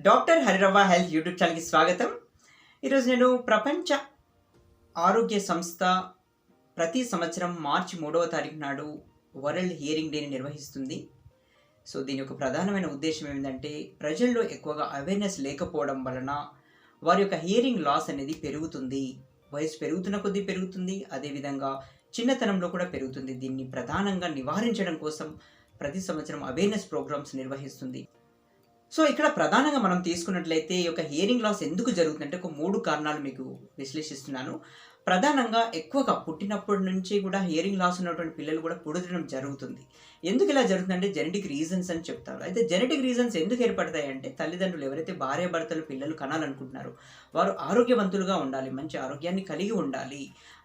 Doctor హరిరవ్వ health YouTube ఛానల్కి స్వాగతం. ఈరోజు నేను ప్రపంచ ఆరోగ్య సంస్థ ప్రతి సంవత్సరం మార్చి 3వ తారీఖు నాడు వరల్డ్ హియరింగ్ డేని నిర్వహిస్తుంది. సో దీని యొక్క ప్రధానమైన ఉద్దేశం ఏమిటంటే ప్రజల్లో ఎక్కువగా అవేర్నెస్ లేకపోవడం వలన వారి యొక్క హియరింగ్ లాస్ అనేది పెరుగుతుంది. వయసు పెరుగుతున్న కొద్దీ పెరుగుతుంది, అదేవిధంగా చిన్నతనంలో కూడా పెరుగుతుంది. దీన్ని ప్రధానంగా నివారించడం కోసం ప్రతి సంవత్సరం అవేర్నెస్ ప్రోగ్రామ్స్ నిర్వహిస్తుంది. సో ఇక్కడ ప్రధానంగా మనం తీసుకున్నట్లయితే ఈ యొక్క హియరింగ్ లాస్ ఎందుకు జరుగుతుందంటే ఒక 3 కారణాలు మీకు విశ్లేషిస్తున్నాను. ప్రధానంగా ఎక్కువగా పుట్టినప్పటి నుంచి కూడా హియరింగ్ లాస్ ఉన్నటువంటి పిల్లలు కూడా పుడతడం జరుగుతుంది. ఎందుకు ఇలా జరుగుతుందంటే జెనెటిక్ రీజన్స్ అని చెప్తారు. అయితే జెనెటిక్ రీజన్స్ ఎందుకు ఏర్పడతాయంటే తల్లిదండ్రులు ఎవరైతే భార్యాభర్తలు పిల్లలు కనాలనుకుంటున్నారో వారు ఆరోగ్యవంతులుగా ఉండాలి, మంచి ఆరోగ్యాన్ని కలిగి ఉండాలి.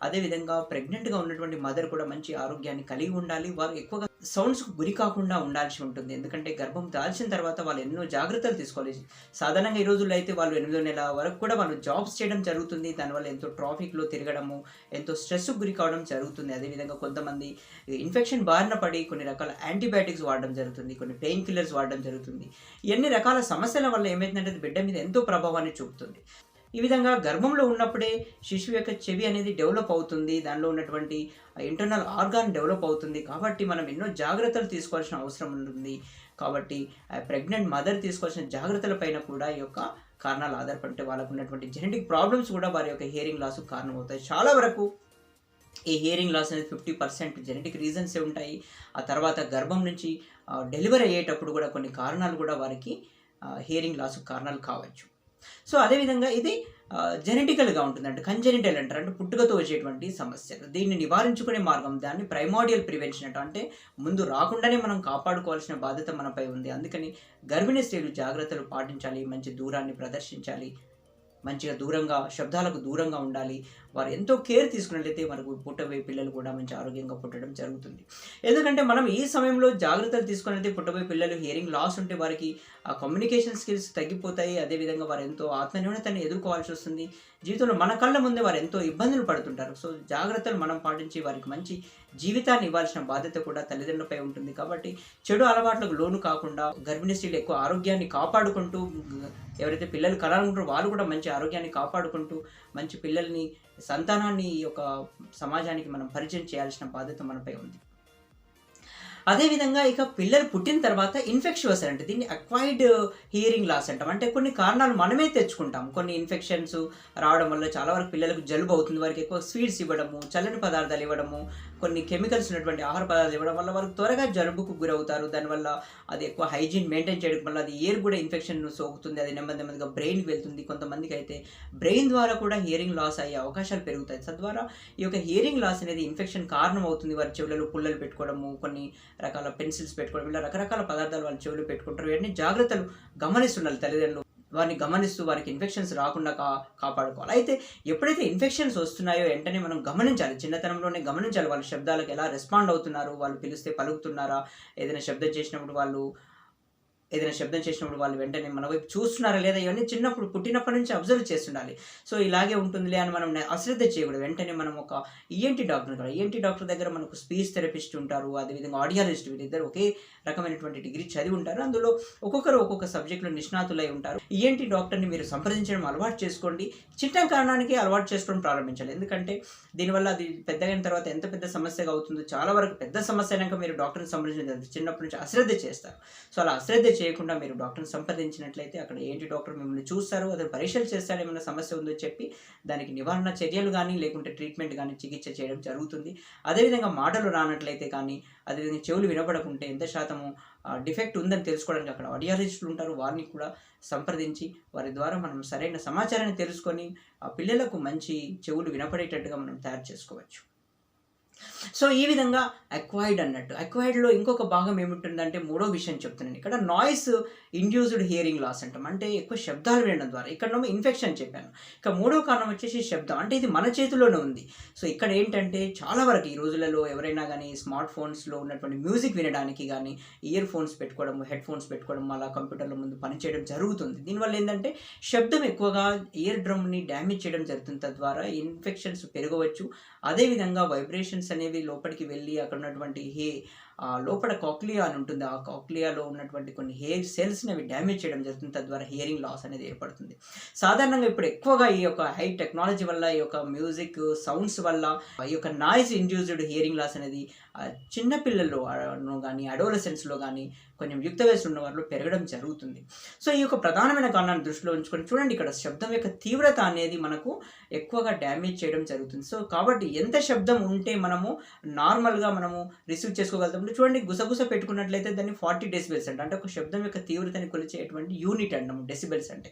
అదేవిధంగా ప్రెగ్నెంట్గా ఉన్నటువంటి మదర్ కూడా మంచి ఆరోగ్యాన్ని కలిగి ఉండాలి. వారు ఎక్కువగా సౌండ్స్కు గురి కాకుండా ఉండాల్సి ఉంటుంది. ఎందుకంటే గర్భం దాల్చిన తర్వాత వాళ్ళు ఎన్నో జాగ్రత్తలు తీసుకోవాలి. సాధారణంగా ఈ రోజుల్లో అయితే వాళ్ళు 8వ నెల వరకు కూడా వాళ్ళు జాబ్స్ చేయడం జరుగుతుంది. దానివల్ల ఎంతో ట్రాఫిక్లో తిరగడము, ఎంతో స్ట్రెస్కు గురి కావడం జరుగుతుంది. అదేవిధంగా కొంతమంది ఇన్ఫెక్షన్ బారిన పడి కొన్ని రకాల యాంటీబయాటిక్స్ వాడడం జరుగుతుంది, కొన్ని పెయిన్ కిల్లర్స్ వాడడం జరుగుతుంది. ఇవన్నీ రకాల సమస్యల వల్ల ఏమైందంటే బిడ్డ మీద ఎంతో ప్రభావాన్ని చూపుతుంది. ఈ విధంగా గర్భంలో ఉన్నప్పుడే శిశువు యొక్క చెవి అనేది డెవలప్ అవుతుంది, దానిలో ఉన్నటువంటి ఇంటర్నల్ ఆర్గాన్ డెవలప్ అవుతుంది. కాబట్టి మనం ఎన్నో జాగ్రత్తలు తీసుకోవాల్సిన అవసరం ఉంటుంది. కాబట్టి ప్రెగ్నెంట్ మదర్ తీసుకోవాల్సిన జాగ్రత్తల పైన కూడా ఈ యొక్క కారణాలు ఆధారపడితే వాళ్ళకు ఉన్నటువంటి జెనెటిక్ ప్రాబ్లమ్స్ కూడా వారి యొక్క హియరింగ్ లాస్ కారణమవుతాయి. చాలా వరకు ఈ హియరింగ్ లాస్ అనేది 50% జెనెటిక్ రీజన్సే ఉంటాయి. ఆ తర్వాత గర్భం నుంచి డెలివరీ అయ్యేటప్పుడు కూడా కొన్ని కారణాలు కూడా వారికి హియరింగ్ లాస్ కారణాలు కావచ్చు. సో అదేవిధంగా ఇది జెనెటికల్గా ఉంటుందంటే కంజెనిటల్ అంటారు, అంటే పుట్టుకతో వచ్చేటువంటి సమస్యలు. దీన్ని నివారించుకునే మార్గం దాన్ని ప్రైమోడియల్ ప్రివెన్షన్ అంటారు. అంటే ముందు రాకుండానే మనం కాపాడుకోవాల్సిన బాధ్యత మనపై ఉంది. అందుకని గర్భిణీ స్త్రీలు జాగ్రత్తలు పాటించాలి, మంచి దూరాన్ని ప్రదర్శించాలి, మంచిగా దూరంగా శబ్దాలకు దూరంగా ఉండాలి. వారు ఎంతో కేర్ తీసుకున్నట్లయితే మనకు పుట్టబోయే పిల్లలు కూడా మంచి ఆరోగ్యంగా పుట్టడం జరుగుతుంది. ఎందుకంటే మనం ఈ సమయంలో జాగ్రత్తలు తీసుకున్నట్లయితే పుట్టబోయే పిల్లలు హియరింగ్ లాస్ ఉంటే వారికి ఆ కమ్యూనికేషన్ స్కిల్స్ తగ్గిపోతాయి. అదేవిధంగా వారు ఎంతో ఆత్మన్యూనతని ఎదుర్కోవాల్సి వస్తుంది. జీవితంలో మన కళ్ళ ముందే వారు ఎంతో ఇబ్బందులు పడుతుంటారు. సో జాగ్రత్తలు మనం పాటించి వారికి మంచి జీవితాన్ని ఇవ్వాల్సిన బాధ్యత కూడా తల్లిదండ్రులపై ఉంటుంది. కాబట్టి చెడు అలవాట్లకు లోను కాకుండా గర్భిణీ స్త్రీలు ఎక్కువ ఆరోగ్యాన్ని కాపాడుకుంటూ, ఎవరైతే పిల్లలు కనాలనుకుంటారో వాళ్ళు కూడా మంచి ఆరోగ్యాన్ని కాపాడుకుంటూ మంచి పిల్లల్ని, సంతానాన్ని ఈ యొక్క సమాజానికి మనం పరిచయం చేయాల్సిన బాధ్యత మనపై ఉంది. అదేవిధంగా ఇక పిల్లలు పుట్టిన తర్వాత ఇన్ఫెక్షన్స్ అంటే దీన్ని అక్వైర్డ్ హియరింగ్ లాస్ అంటాం. అంటే కొన్ని కారణాలు మనమే తెచ్చుకుంటాం. కొన్ని ఇన్ఫెక్షన్స్ రావడం వల్ల చాలా వరకు పిల్లలకు జలుబు అవుతుంది. వారికి ఎక్కువ స్వీట్స్ ఇవ్వడము, చల్లని పదార్థాలు ఇవ్వడము, కొన్ని కెమికల్స్ ఉన్నటువంటి ఆహార పదార్థాలు ఇవ్వడం వల్ల వారికి త్వరగా జలుబుకు గురవుతారు. దానివల్ల అది ఎక్కువ హైజీన్ మెయింటైన్ చేయడం వల్ల అది ఎయిర్ కూడా ఇన్ఫెక్షన్ సోకుతుంది. అది నెమ్మదిగా బ్రెయిన్కి వెళ్తుంది. కొంతమందికి అయితే బ్రెయిన్ ద్వారా కూడా హియరింగ్ లాస్ అయ్యే అవకాశాలు పెరుగుతాయి. తద్వారా ఈ యొక్క హియరింగ్ లాస్ అనేది ఇన్ఫెక్షన్ కారణం అవుతుంది. వారి చెవులలో పుల్లలు పెట్టుకోవడము, కొన్ని రకాల పెన్సిల్స్ పెట్టుకోవడం, ఇలా రకరకాల పదార్థాలు వాళ్ళ చెవులు పెట్టుకుంటారు. ఇవన్నీ జాగ్రత్తలు గమనిస్తున్నారు తల్లిదండ్రులు. వారిని గమనిస్తూ వారికి ఇన్ఫెక్షన్స్ రాకుండా కాపాడుకోవాలి. అయితే ఎప్పుడైతే ఇన్ఫెక్షన్స్ వస్తున్నాయో వెంటనే మనం గమనించాలి, చిన్నతనంలోనే గమనించాలి. వాళ్ళ శబ్దాలకు ఎలా రెస్పాండ్ అవుతున్నారు, వాళ్ళు పిలిస్తే పలుకుతున్నారా, ఏదైనా శబ్దం చేసినప్పుడు వాళ్ళు వెంటనే మన వైపు చూస్తున్నారా లేదా, ఇవన్నీ చిన్నప్పుడు పుట్టినప్పటి నుంచి అబ్జర్వ్ చేస్తుండాలి. సో ఇలాగే ఉంటుందిలే అని మనం అశ్రద్ధ చేయకూడదు. వెంటనే మనం ఒక ఈఎన్టీ డాక్టర్ దగ్గర మనకు స్పీచ్ థెరపిస్ట్ ఉంటారు, అదేవిధంగా ఆడియాలజిస్ట్, వీరిద్దరు ఒకే రకమైనటువంటి డిగ్రీ చదివి ఉంటారు. అందులో ఒక్కొక్కరు ఒక్కొక్క సబ్జెక్టులో నిష్ణాతులై ఉంటారు. ఈఎన్టీ డాక్టర్ని మీరు సంప్రదించడం అలవాటు చేసుకోండి. చిన్న కారణానికి అలవాటు చేసుకోవడం ప్రారంభించాలి. ఎందుకంటే దీనివల్ల అది పెద్దగైన తర్వాత ఎంత పెద్ద సమస్యగా అవుతుందో, చాలా వరకు పెద్ద సమస్య అయినాక మీరు డాక్టర్ని సంప్రదించడం చిన్నప్పటి నుంచి అశ్రద్ధ చేస్తారు. సో అలా అశ్రద్ధ చేయకుండా మీరు డాక్టర్ని సంప్రదించినట్లయితే అక్కడ ఏంటి డాక్టర్ మిమ్మల్ని చూస్తారు, అతను పరీక్షలు చేస్తాడు, ఏమైనా సమస్య ఉందో చెప్పి దానికి నివారణ చర్యలు కానీ లేకుంటే ట్రీట్మెంట్ కానీ చికిత్స చేయడం జరుగుతుంది. అదేవిధంగా మాటలు రానట్లయితే కానీ, అదేవిధంగా చెవులు వినపడకుంటే ఎంత శాతము డిఫెక్ట్ ఉందని తెలుసుకోవడానికి అక్కడ ఆడియాలజిస్టులు ఉంటారు. వారిని కూడా సంప్రదించి వారి ద్వారా మనం సరైన సమాచారాన్ని తెలుసుకొని ఆ పిల్లలకు మంచి చెవులు వినపడేటట్టుగా మనం తయారు చేసుకోవచ్చు. సో ఈ విధంగా అక్వైర్డ్లో ఇంకొక భాగం ఏముంటుందంటే, మూడో విషయం చెప్తున్నాను ఇక్కడ, నాయిస్ ఇండ్యూస్డ్ హియరింగ్ లాస్ అంటాం. అంటే ఎక్కువ శబ్దాలు వినడం ద్వారా. ఇక్కడ ఇన్ఫెక్షన్ చెప్పాను. ఇక మూడో కారణం వచ్చేసి శబ్దం. అంటే ఇది మన చేతిలోనే ఉంది. సో ఇక్కడ ఏంటంటే చాలా వరకు ఈ రోజులలో ఎవరైనా కానీ స్మార్ట్ ఫోన్స్లో ఉన్నటువంటి మ్యూజిక్ వినడానికి కానీ ఇయర్ ఫోన్స్ పెట్టుకోవడం, హెడ్ ఫోన్స్ పెట్టుకోవడం, అలా కంప్యూటర్ల ముందు పనిచేయడం జరుగుతుంది. దీనివల్ల ఏంటంటే శబ్దం ఎక్కువగా ఇయర్ డ్రమ్ని డ్యామేజ్ చేయడం జరుగుతుంది. తద్వారా ఇన్ఫెక్షన్స్ పెరగవచ్చు. అదేవిధంగా వైబ్రేషన్స్ అనేవి లోపలికి వెళ్ళి అక్కడ ఉన్నటువంటి లోపల కాక్లియా అని ఉంటుంది. ఆ కాక్లియాలో ఉన్నటువంటి కొన్ని హెయిర్ సెల్స్‌ని అవి డ్యామేజ్ చేయడం జరుగుతుంది. తద్వారా హియరింగ్ లాస్ అనేది ఏర్పడుతుంది. సాధారణంగా ఇప్పుడు ఎక్కువగా ఈ యొక్క హై టెక్నాలజీ వల్ల, ఈ యొక్క మ్యూజిక్ సౌండ్స్ వల్ల, ఈ యొక్క నాయిస్ ఇండ్యూస్డ్ హియరింగ్ లాస్ అనేది చిన్న పిల్లల్లో గానీ, అడోలసెన్స్‌లో గానీ, కొంచెం యుక్త వయస్సులో ఉన్న వారిలో పెరగడం జరుగుతుంది. సో ఈ యొక్క ప్రధానమైన కారణాన్ని దృష్టిలో ఉంచుకొని చూడండి, ఇక్కడ శబ్దం యొక్క తీవ్రత అనేది మనకు ఎక్కువగా డ్యామేజ్ చేయడం జరుగుతుంది. సో కాబట్టి ఎంత శబ్దం ఉంటే మనము నార్మల్‌గా మనము రిసీవ్ చేసుకోగలుగుతాం. చూడండి, గుసగుస పెట్టుకున్నట్లయితే దాన్ని 40 డెసిబెల్స్ అంట. అంటే ఒక శబ్దం యొక్క తీవ్రతని కొలిచేటువంటి యూనిట్ అంటాము డెసిబెల్స్ అంటే.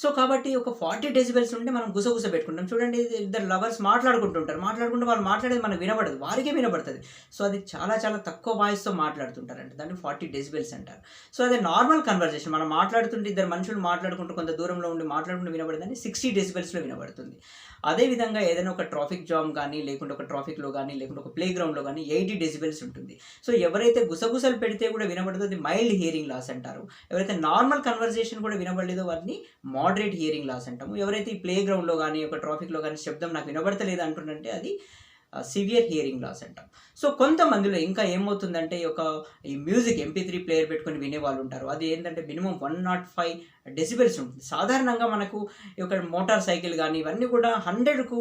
సో కాబట్టి ఒక 40 డెసిబెల్స్ ఉంటే మనం గుసగుస పెట్టుకుంటాం. చూడండి, ఇద్దరు లవర్స్ మాట్లాడుకుంటుంటారు. మాట్లాడుకుంటే వాళ్ళు మాట్లాడేది మనకు వినబడదు, వారికే వినబడుతుంది. సో అది చాలా చాలా తక్కువ వాయిస్‌తో మాట్లాడుతుంటారంట. దాన్ని 40 డెసిబెల్స్ అంటారు. సో అదే నార్మల్ కన్వర్జేషన్ మనం మాట్లాడుతుంటే, ఇద్దరు మనుషులు మాట్లాడుకుంటూ కొంత దూరంలో ఉండి మాట్లాడుకుంటూ వినబడేదని 60 డెసిబెల్స్‌లో వినబడుతుంది. అదేవిధంగా ఏదైనా ఒక ట్రాఫిక్ జామ్ కానీ, లేకుంటే ఒక ట్రాఫిక్‌లో కానీ, లేకుంటే ఒక ప్లే గ్రౌండ్‌లో కానీ 80 డెసిబెల్స్ ఉంటుంది. సో ఎవరైతే గుసగుసలు పెడితే కూడా వినబడదో అది మైల్డ్ హియరింగ్ లాస్ అంటారు. ఎవరైతే నార్మల్ కన్వర్జేషన్ కూడా వినబడలేదో వారిని మోడరేట్ హియరింగ్ లాస్ అంటాము. ఎవరైతే ఈ ప్లే గ్రౌండ్‌లో గానీ, ఒక ట్రాఫిక్‌లో గానీ శబ్దం నాకు వినబడతలేదు అంటుండంటే అది సివియర్ హియరింగ్ లాస్ అంటాం. సో కొంతమందిలో ఇంకా ఏమవుతుందంటే, ఈ మ్యూజిక్ MP3 ప్లేయర్ పెట్టుకొని వినేవాళ్ళు ఉంటారు. అది ఏంటంటే మినిమమ్ 105 డెసిబెల్స్ ఉంటుంది. సాధారణంగా మనకు ఈ యొక్క మోటార్ సైకిల్ కానీ ఇవన్నీ కూడా 100కు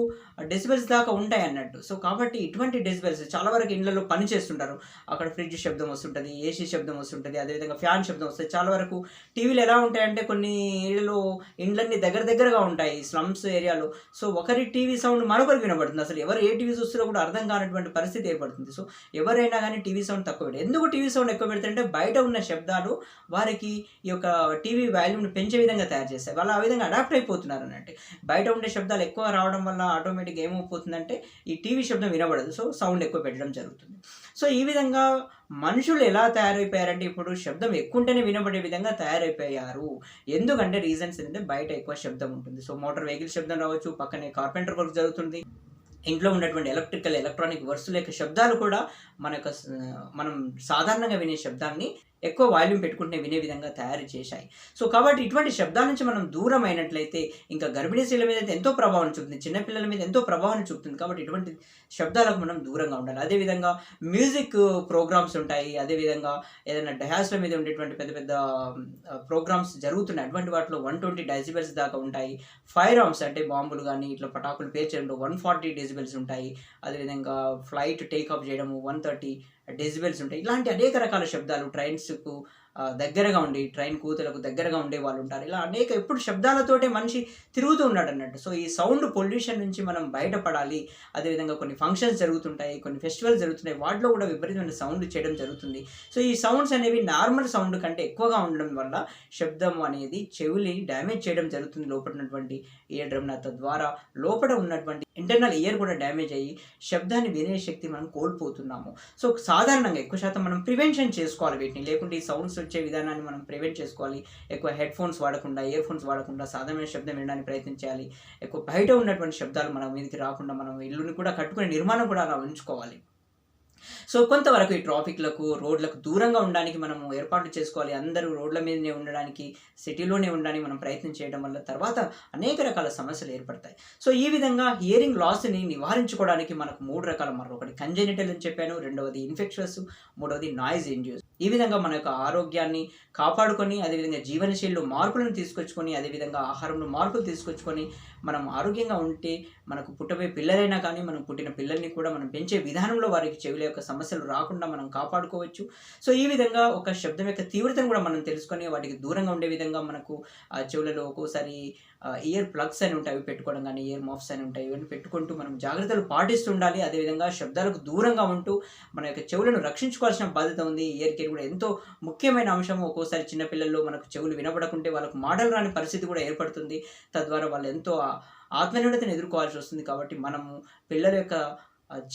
డెసిబెల్స్ దాకా ఉంటాయి అన్నట్టు. సో కాబట్టి ఇటువంటి డెసిబెల్స్ చాలా వరకు ఇళ్లలో పని చేస్తుంటారు. అక్కడ ఫ్రిడ్జ్ శబ్దం వస్తుంటుంది, ఏసీ శబ్దం వస్తుంటుంది, అదేవిధంగా ఫ్యాన్ శబ్దం వస్తుంది. చాలా వరకు టీవీలు ఎలా ఉంటాయంటే, కొన్ని ఇళ్లలో ఇండ్లన్నీ దగ్గరగా ఉంటాయి స్లమ్స్ ఏరియాలో. సో ఒకరి టీవీ సౌండ్ మరొకరికి వినబడుతుంది. అసలు ఎవరు ఏ టీవీ చూస్తారో కూడా అర్థం కానటువంటి పరిస్థితి ఏర్పడుతుంది. సో ఎవరైనా కానీ టీవీ సౌండ్ తక్కువ పెడతారు. ఎందుకు టీవీ సౌండ్ ఎక్కువ పెడతారంటే, బయట ఉన్న శబ్దాలు వారికి ఈ యొక్క టీవీ వాల్యూమ్ని పెంచే విధంగా తయారు చేస్తాయి. వాళ్ళు ఆ విధంగా అడాప్ట్ అయిపోతున్నారు అన్నట్టు. బయట ఉండే శబ్దాలు ఎక్కువ రావడం వల్ల ఆటోమేటిక్గా ఏమైపోతుందంటే ఈ టీవీ శబ్దం వినబడదు. సో సౌండ్ ఎక్కువ పెట్టడం జరుగుతుంది. సో ఈ విధంగా మనుషులు ఎలా తయారైపోయారంటే, ఇప్పుడు శబ్దం ఎక్కువ ఉంటేనే వినబడే విధంగా తయారైపోయారు. ఎందుకంటే రీజన్స్ ఏంటంటే, బయట ఎక్కువ శబ్దం ఉంటుంది. సో మోటార్ వెహికల్ శబ్దం రావచ్చు, పక్కనే కార్పెంటర్ వర్క్ జరుగుతుంది, ఇంట్లో ఉన్నటువంటి ఎలక్ట్రానిక్ వస్తువుల యొక్క శబ్దాలు కూడా మనం సాధారణంగా వినే శబ్దాన్ని ఎక్కువ వాల్యూమ్ పెట్టుకుంటే వినే విధంగా తయారు చేశాయి. సో కాబట్టి ఇటువంటి శబ్దాల నుంచి మనం దూరం అయినట్లయితే ఇంకా గర్భిణీ స్త్రీల మీద అయితే ఎంతో ప్రభావం చూపుతుంది, చిన్నపిల్లల మీద ఎంతో ప్రభావాన్ని చూపుతుంది. కాబట్టి ఇటువంటి శబ్దాలకు మనం దూరంగా ఉండాలి. అదేవిధంగా మ్యూజిక్ ప్రోగ్రామ్స్ ఉంటాయి, అదేవిధంగా ఏదైనా డయాస్ల మీద ఉండేటువంటి పెద్ద పెద్ద ప్రోగ్రామ్స్ జరుగుతున్నాయి. అటువంటి వాటిలో 120 డెసిబెల్స్ దాకా ఉంటాయి. ఫైర్ ఆర్మ్స్ అంటే బాంబులు కానీ ఇట్లా పటాకులు పేర్చడంలో 140 డెసిబెల్స్ ఉంటాయి. అదేవిధంగా ఫ్లైట్ టేక్ ఆఫ్ చేయడము 130 డెసిబెల్స్ ఉంటాయి. ఇలాంటి అనేక రకాల శబ్దాలు, ట్రైన్స్కు దగ్గరగా ఉండి, ట్రైన్ కూతలకు దగ్గరగా ఉండే వాళ్ళు ఉంటారు. ఇలా ఎప్పుడు శబ్దాలతోటే మనిషి తిరుగుతూ ఉన్నాడు అన్నట్టు. సో ఈ సౌండ్ పొల్యూషన్ నుంచి మనం బయటపడాలి. అదేవిధంగా కొన్ని ఫంక్షన్స్ జరుగుతుంటాయి, కొన్ని ఫెస్టివల్స్ జరుగుతున్నాయి, వాటిలో కూడా విపరీతమైన సౌండ్ చేయడం జరుగుతుంది. సో ఈ సౌండ్స్ అనేవి నార్మల్ సౌండ్ కంటే ఎక్కువగా ఉండడం వల్ల శబ్దం అనేది చెవుని డ్యామేజ్ చేయడం జరుగుతుంది. లోపల ఉన్నటువంటి ఇయర్ డ్రమ్, తద్వారా లోపల ఉన్నటువంటి ఇంటర్నల్ ఇయర్ కూడా డ్యామేజ్ అయ్యి శబ్దాన్ని వినే శక్తి మనం కోల్పోతున్నాము. సో సాధారణంగా ఎక్కువ శాతం మనం ప్రివెన్షన్ చేసుకోవాలి వీటిని. లేకుంటే ఈ సౌండ్స్ వచ్చే విధానాన్ని మనం ప్రివెంట్ చేసుకోవాలి. ఎక్కువ హెడ్ ఫోన్స్ వాడకుండా, ఇయర్ ఫోన్స్ వాడకుండా సాధారణ శబ్దం వినడానికి ప్రయత్నం చేయాలి. ఎక్కువ బయట ఉన్నటువంటి శబ్దాలు మన మీదకి రాకుండా మనం ఇల్లుని కూడా కట్టుకునే నిర్మాణం కూడా అలా ఉంచుకోవాలి. సో కొంతవరకు ఈ ట్రాఫిక్లకు, రోడ్లకు దూరంగా ఉండడానికి మనము ఏర్పాట్లు చేసుకోవాలి. అందరూ రోడ్ల మీదనే ఉండడానికి, సిటీలోనే ఉండడానికి మనం ప్రయత్నం చేయడం వల్ల తర్వాత అనేక రకాల సమస్యలు ఏర్పడతాయి. సో ఈ విధంగా హియరింగ్ లాస్ని నివారించుకోవడానికి మనకు 3 రకాల మార్గాలు. ఒకటి కంజెనిటల్ అని చెప్పాను, రెండవది ఇన్ఫెక్షన్స్, మూడవది నాయిస్ ఇండ్యూస్. ఈ విధంగా మన యొక్క ఆరోగ్యాన్ని కాపాడుకొని, అదేవిధంగా జీవనశైలిలో మార్పులను తీసుకొచ్చుకొని, అదేవిధంగా ఆహారంలో మార్పులు తీసుకొచ్చుకొని మనం ఆరోగ్యంగా ఉంటే మనకు పుట్టబోయే పిల్లలైనా కానీ, మనం పుట్టిన పిల్లల్ని కూడా మనం పెంచే విధానంలో వారికి చెవుల యొక్క సమస్యలు రాకుండా మనం కాపాడుకోవచ్చు. సో ఈ విధంగా ఒక శబ్దం యొక్క తీవ్రతను కూడా మనం తెలుసుకొని వాటికి దూరంగా ఉండే విధంగా మనకు చెవులలో ఒక్కోసారి ఇయర్ ప్లగ్స్ అని ఉంటాయి, అవి పెట్టుకోవడం కానీ, ఇయర్ మఫ్స్ అని ఉంటాయి, ఇవన్నీ పెట్టుకుంటూ మనం జాగ్రత్తలు పాటిస్తుండాలి. అదేవిధంగా శబ్దాలకు దూరంగా ఉంటూ మన యొక్క చెవులను రక్షించుకోవాల్సిన బాధ్యత ఉంది. ఇయర్ కేర్ కూడా ఎంతో ముఖ్యమైన అంశం. ఒక్కోసారి చిన్నపిల్లల్లో మనకు చెవులు వినపడకుంటే వాళ్ళకు మాటలు రాని పరిస్థితి కూడా ఏర్పడుతుంది. తద్వారా వాళ్ళు ఎంతో ఆత్మన్యూనతను ఎదుర్కోవాల్సి వస్తుంది. కాబట్టి మనము పిల్లల యొక్క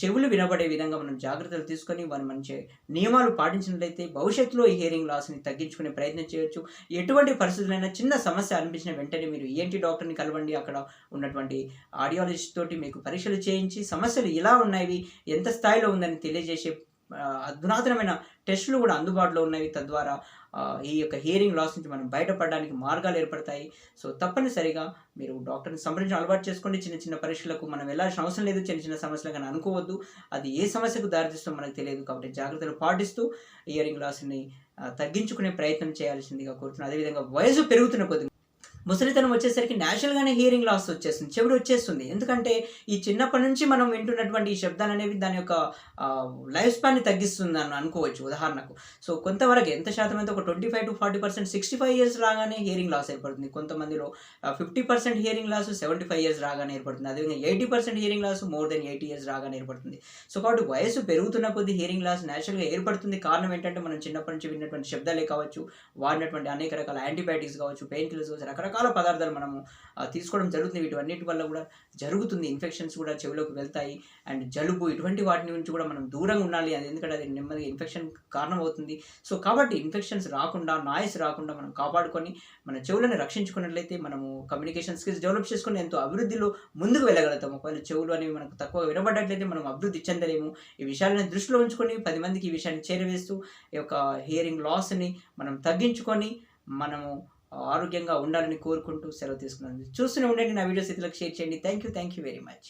చెవులు వినబడే విధంగా మనం జాగ్రత్తలు తీసుకొని వారి మంచి నియమాలు పాటించినట్లయితే భవిష్యత్తులో ఈ హియరింగ్ లాస్ని తగ్గించుకునే ప్రయత్నం చేయొచ్చు. ఎటువంటి పరిస్థితులైనా చిన్న సమస్య అనిపించిన వెంటనే మీరు ENT డాక్టర్ని కలవండి. అక్కడ ఉన్నటువంటి ఆడియాలజిస్ట్ తోటి మీకు పరీక్షలు చేయించి సమస్యలు ఎలా ఉన్నాయి, ఎంత స్థాయిలో ఉందని తెలియజేసే అధునాతనమైన టెస్టులు కూడా అందుబాటులో ఉన్నవి. తద్వారా ఈ యొక్క హియరింగ్ లాస్ నుంచి మనం బయటపడడానికి మార్గాలు ఏర్పడతాయి. సో తప్పనిసరిగా మీరు డాక్టర్ని సంప్రదించడం అలవాటు చేసుకోండి. చిన్న చిన్న పరీక్షలకు మనం వెళ్ళాల్సిన అవసరం లేదు. చిన్న చిన్న సమస్యలు కానీ అనుకోవద్దు. అది ఏ సమస్యకు దారితీస్తుందో మనకు తెలియదు. కాబట్టి జాగ్రత్తలు పాటిస్తూ హియరింగ్ లాస్ని తగ్గించుకునే ప్రయత్నం చేయాల్సిందిగా కోరుతున్నాను. అదేవిధంగా వయసు పెరుగుతున్న కొద్ది ముసలితనం వచ్చేసరికి న్యాచురల్‌గానే హియరింగ్ లాస్ వచ్చేస్తుంది. చెవుడు వచ్చేస్తుంది. ఎందుకంటే ఈ చిన్నప్పటి నుంచి మనం వింటున్నటువంటి ఈ శబ్దాలనేవి దాని యొక్క లైఫ్ స్పాన్‌ని తగ్గిస్తుందని అనుకోవచ్చు ఉదాహరణకు. సో కొంతవరకు ఎంత శాతం అయితే ఒక 25-40% 65 ఇయర్స్ రాగానే హియరింగ్ లాస్ ఏర్పడుతుంది. కొంతమందిలో 50% హియరింగ్ లాస్ 75 ఇయర్స్ రాగానే ఏర్పడుతుంది. అదేవిధంగా 80% hearing loss more than 80 years రాగానే ఏర్పడుతుంది. సో కాబట్టి వయసు పెరుగుతున్న కొద్దీ హియరింగ్ లాస్ న్యాచురల్‌గా ఏర్పడుతుంది. కారణం ఏంటంటే మనం చిన్నప్పటి నుంచి విన్నటువంటి శబ్దాలే కావచ్చు, వాడినటువంటి అనేక రకాల యాంటీబయాటిక్స్ కావచ్చు, పెయిన్ కిల్లర్స్ కావచ్చు, రకరకాల పదార్థాలు మనము తీసుకోవడం జరుగుతుంది. వీటన్నిటి వల్ల కూడా జరుగుతుంది. ఇన్ఫెక్షన్స్ కూడా చెవిలోకి వెళ్తాయి. అండ్ జలుబు ఇటువంటి వాటి నుంచి కూడా మనం దూరంగా ఉండాలి. అది ఎందుకంటే అది నెమ్మదిగా ఇన్ఫెక్షన్ కారణం అవుతుంది. సో కాబట్టి ఇన్ఫెక్షన్స్ రాకుండా, నాయిస్ రాకుండా మనం కాపాడుకొని మన చెవులను రక్షించుకున్నట్లయితే మనము కమ్యూనికేషన్ స్కిల్స్ డెవలప్ చేసుకొని ఎంతో అభివృద్ధిలో ముందుకు వెళ్ళగలుగుతాము. ఒకవేళ చెవులు అనేవి మనకు తక్కువ వినబడ్డట్లయితే మనం అభివృద్ధి చెందలేము. ఈ విషయాలను దృష్టిలో ఉంచుకొని 10 మందికి ఈ విషయాన్ని చేరవేస్తూ ఈ యొక్క హియరింగ్ లాస్ని మనం తగ్గించుకొని మనము ఆరోగ్యంగా ఉండాలని కోరుకుంటూ సెలవు తీసుకున్నాను. చూస్తూనే ఉండండి. నా వీడియోస్ ఇతరులకు షేర్ చేయండి. Thank you very much.